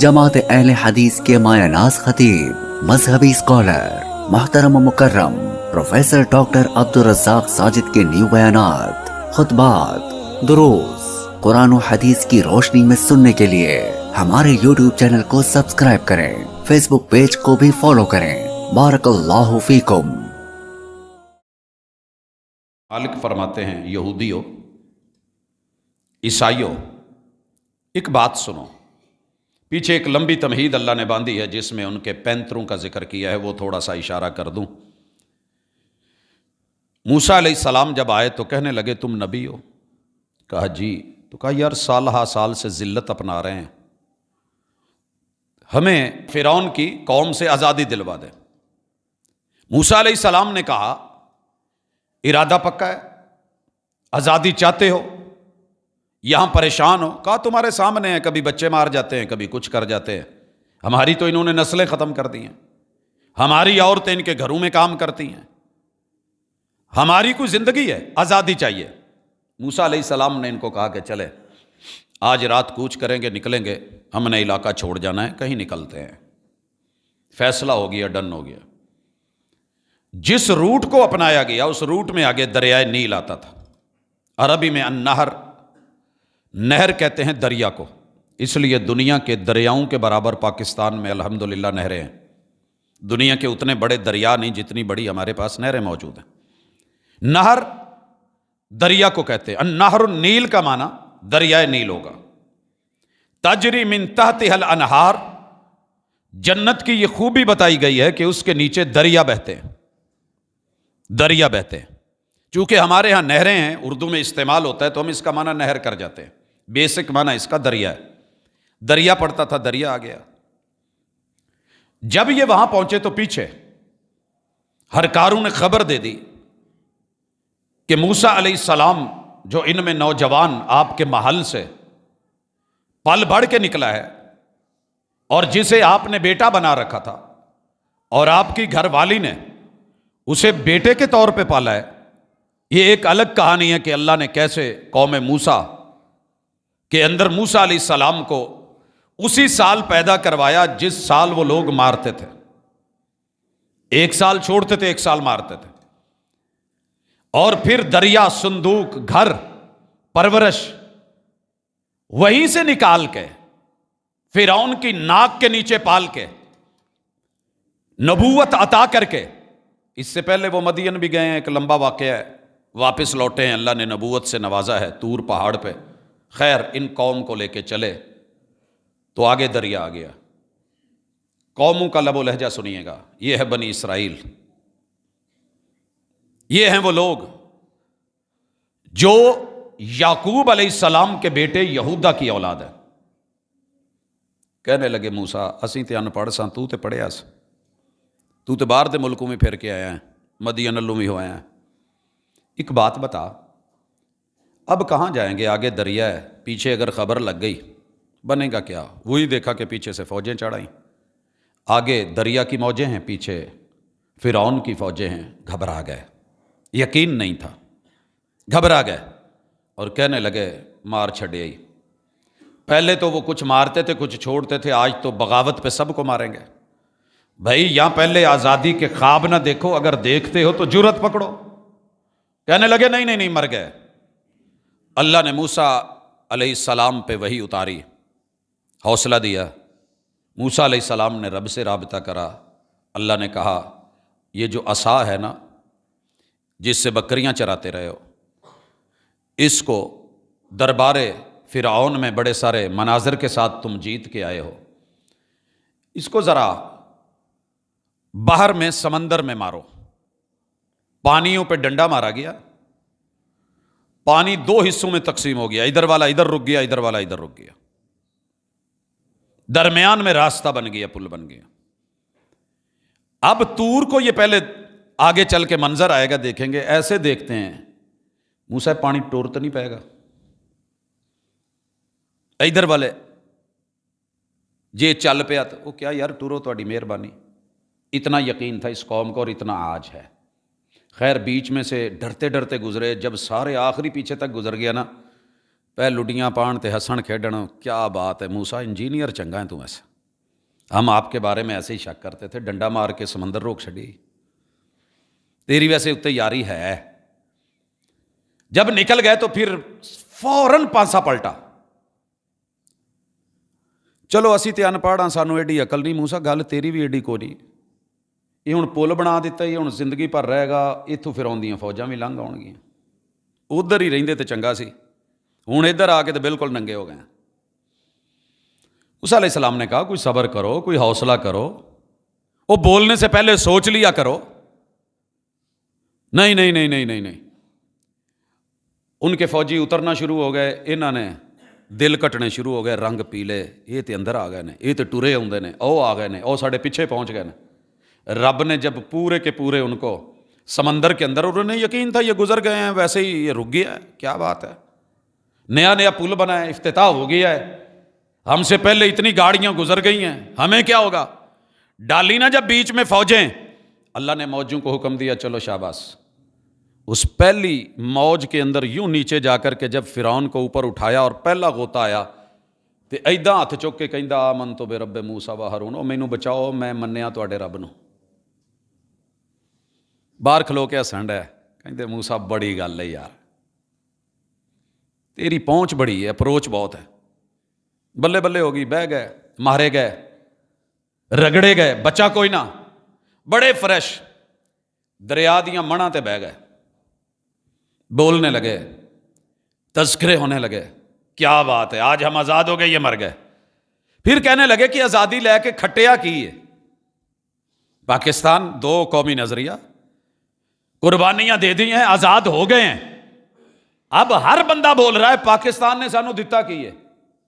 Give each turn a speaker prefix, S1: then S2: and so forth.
S1: جماعت اہل حدیث کے مایہ ناز خطیب، مذہبی اسکالر، محترم و مکرم پروفیسر ڈاکٹر عبدالرزاق ساجد کے نیو بیانات، خطبات، دروس قرآن و حدیث کی روشنی میں سننے کے لیے ہمارے یوٹیوب چینل کو سبسکرائب کریں، فیس بک پیج کو بھی فالو کریں۔ بارک اللہ فیکم۔
S2: مالک فرماتے ہیں، یہودیوں، عیسائیوں، ایک بات سنو۔ پیچھے ایک لمبی تمہید اللہ نے باندھی ہے جس میں ان کے پینتروں کا ذکر کیا ہے، وہ تھوڑا سا اشارہ کر دوں۔ موسیٰ علیہ السلام جب آئے تو کہنے لگے تم نبی ہو؟ کہا جی۔ تو کہا یار سال ہا سال سے ذلت اپنا رہے ہیں، ہمیں فرعون کی قوم سے آزادی دلوا دے۔ موسیٰ علیہ السلام نے کہا ارادہ پکا ہے، آزادی چاہتے ہو، یہاں پریشان ہو؟ کہا تمہارے سامنے ہیں، کبھی بچے مار جاتے ہیں، کبھی کچھ کر جاتے ہیں، ہماری تو انہوں نے نسلیں ختم کر دی ہیں، ہماری عورتیں ان کے گھروں میں کام کرتی ہیں، ہماری کوئی زندگی ہے، آزادی چاہیے۔ موسیٰ علیہ السلام نے ان کو کہا کہ چلے آج رات کوچ کریں گے، نکلیں گے، ہم نے علاقہ چھوڑ جانا ہے، کہیں نکلتے ہیں۔ فیصلہ ہو گیا، ڈن ہو گیا۔ جس روٹ کو اپنایا گیا اس روٹ میں آگے دریائے نیل آتا تھا۔ عربی میں النہر، نہر کہتے ہیں دریا کو، اس لیے دنیا کے دریاؤں کے برابر پاکستان میں الحمدللہ نہریں ہیں۔ دنیا کے اتنے بڑے دریا نہیں جتنی بڑی ہمارے پاس نہریں موجود ہیں۔ نہر دریا کو کہتے ہیں۔ النہر النیل کا معنی دریائے نیل ہوگا۔ تجری من تحتها الانہار، جنت کی یہ خوبی بتائی گئی ہے کہ اس کے نیچے دریا بہتے ہیں، دریا بہتے ہیں۔ چونکہ ہمارے ہاں نہریں ہیں، اردو میں استعمال ہوتا ہے تو ہم اس کا معنی نہر کر جاتے ہیں، بیسک معنی اس کا دریا ہے۔ دریا پڑتا تھا، دریا آ گیا۔ جب یہ وہاں پہنچے تو پیچھے ہرکاروں نے خبر دے دی کہ موسیٰ علیہ السلام جو ان میں نوجوان آپ کے محل سے پل بڑھ کے نکلا ہے اور جسے آپ نے بیٹا بنا رکھا تھا اور آپ کی گھر والی نے اسے بیٹے کے طور پہ پالا ہے، یہ ایک الگ کہانی ہے کہ اللہ نے کیسے قوم موسیٰ کے اندر موسیٰ علیہ السلام کو اسی سال پیدا کروایا جس سال وہ لوگ مارتے تھے۔ ایک سال چھوڑتے تھے، ایک سال مارتے تھے، اور پھر دریا، صندوق، گھر، پرورش وہیں سے نکال کے فرعون کی ناک کے نیچے پال کے نبوت عطا کر کے، اس سے پہلے وہ مدین بھی گئے ہیں، ایک لمبا واقعہ ہے، واپس لوٹے ہیں، اللہ نے نبوت سے نوازا ہے طور پہاڑ پہ۔ خیر ان قوم کو لے کے چلے تو آگے دریا آ گیا۔ قوموں کا لب و لہجہ سنیے گا، یہ ہے بنی اسرائیل، یہ ہیں وہ لوگ جو یعقوب علیہ السلام کے بیٹے یہودا کی اولاد ہے۔ کہنے لگے موسیٰ اسی تے ان پڑھ ساں، تو تے پڑھیا سا، تو تے باہر دے ملکوں میں پھر کے آیا ہے، مدین اللو میں ہویا ہے، ایک بات بتا اب کہاں جائیں گے؟ آگے دریا ہے، پیچھے اگر خبر لگ گئی بنے گا کیا؟ وہی دیکھا کہ پیچھے سے فوجیں چڑھائیں، آگے دریا کی موجیں ہیں، پیچھے فرعون کی فوجیں ہیں۔ گھبرا گئے، یقین نہیں تھا، گھبرا گئے اور کہنے لگے مار چھڑے ہی۔ پہلے تو وہ کچھ مارتے تھے کچھ چھوڑتے تھے، آج تو بغاوت پہ سب کو ماریں گے۔ بھائی یہاں پہلے آزادی کے خواب نہ دیکھو، اگر دیکھتے ہو تو جرأت پکڑو۔ کہنے لگے نہیں نہیں نہیں، مر گئے۔ اللہ نے موسیٰ علیہ السلام پہ وحی اتاری، حوصلہ دیا۔ موسیٰ علیہ السلام نے رب سے رابطہ کرا۔ اللہ نے کہا یہ جو عصا ہے نا جس سے بکریاں چراتے رہے ہو، اس کو دربار فرعون میں بڑے سارے مناظر کے ساتھ تم جیت کے آئے ہو، اس کو ذرا باہر میں سمندر میں مارو۔ پانیوں پہ ڈنڈا مارا گیا، پانی دو حصوں میں تقسیم ہو گیا، ادھر والا ادھر رک گیا، ادھر والا ادھر رک گیا، درمیان میں راستہ بن گیا، پل بن گیا۔ اب طور کو یہ پہلے آگے چل کے منظر آئے گا، دیکھیں گے، ایسے دیکھتے ہیں موسیٰ پانی ٹور تو نہیں پائے گا، ادھر والے جی چل پیا تو وہ کیا یار ٹورو تہاڈی مہربانی۔ اتنا یقین تھا اس قوم کو اور اتنا آج ہے۔ خیر بیچ میں سے ڈرتے ڈرتے گزرے، جب سارے آخری پیچھے تک گزر گیا نا پہ لڈیاں پان تے ہسن کھیڈن، کیا بات ہے موسیٰ، انجینئر چنگا ہے تو ایسا، ہم آپ کے بارے میں ایسے ہی شک کرتے تھے، ڈنڈا مار کے سمندر روک چھڑی، تیری ویسے اتنے یاری ہے۔ جب نکل گئے تو پھر فوراً پانسا پلٹا، چلو اسی تے ان پڑھ ہاں، سانوں ایڈی عقل نہیں موسیٰ، گل تیری بھی ایڈی کوئی نہیں، یہ ہن پل بنا دیتا، یہ ہن زندگی پر رہے گا، اتوں پھر آؤندیاں فوجاں بھی لنਘ آؤ گیاں، ادھر ہی رہندے تے چنگا سی، ہن ادھر آ کے تو بالکل ننگے ہو گئے۔ موسیٰ علیہ السلام نے کہا کوئی صبر کرو، کوئی حوصلہ کرو، وہ بولنے سے پہلے سوچ لیا کرو۔ نہیں نہیں نہیں نہیں نہیں نہیں، ان کے فوجی اترنا شروع ہو گئے، انہوں نے دل کٹنے شروع ہو گئے، رنگ پیلے، یہ تے اندر آ گئے نے، یہ تے ٹرے آؤندے نے، او آ گئے نے، او ساڈے پیچھے پہنچ گئے نے۔ رب نے جب پورے کے پورے ان کو سمندر کے اندر، انہوں نے یقین تھا یہ گزر گئے ہیں، ویسے ہی یہ رک گیا ہے، کیا بات ہے، نیا نیا پل بنا ہے، افتتاح ہو گیا ہے، ہم سے پہلے اتنی گاڑیاں گزر گئی ہیں، ہمیں کیا ہوگا۔ ڈالی نا جب بیچ میں فوجیں، اللہ نے موجوں کو حکم دیا چلو شاباش۔ اس پہلی موج کے اندر یوں نیچے جا کر کے جب فرعون کو اوپر اٹھایا اور پہلا غوطہ آیا تے ایداں ہاتھ چک کے کہندا آمنت برب موسیٰ و ہارون، او مینوں بچاؤ، میں منیا تواڈے رب نو۔ باہر کھلو کے ہسن ڈے، کہندے موسیٰ بڑی گل ہے یار، تیری پہنچ بڑی ہے، اپروچ بہت ہے۔ بلے بلے ہو گئی، بہ گئے، مارے گئے، رگڑے گئے، بچا کوئی نہ، بڑے فریش دریا دیاں مڑاں تے بہ گئے، بولنے لگے، تذکرے ہونے لگے، کیا بات ہے آج ہم آزاد ہو گئے، یہ مر گئے۔ پھر کہنے لگے کہ آزادی لے کے کھٹیا کی ہے، پاکستان دو قومی نظریہ، قربانیاں دے دی ہیں، آزاد ہو گئے ہیں، اب ہر بندہ بول رہا ہے پاکستان نے سانو دتا کی ہے،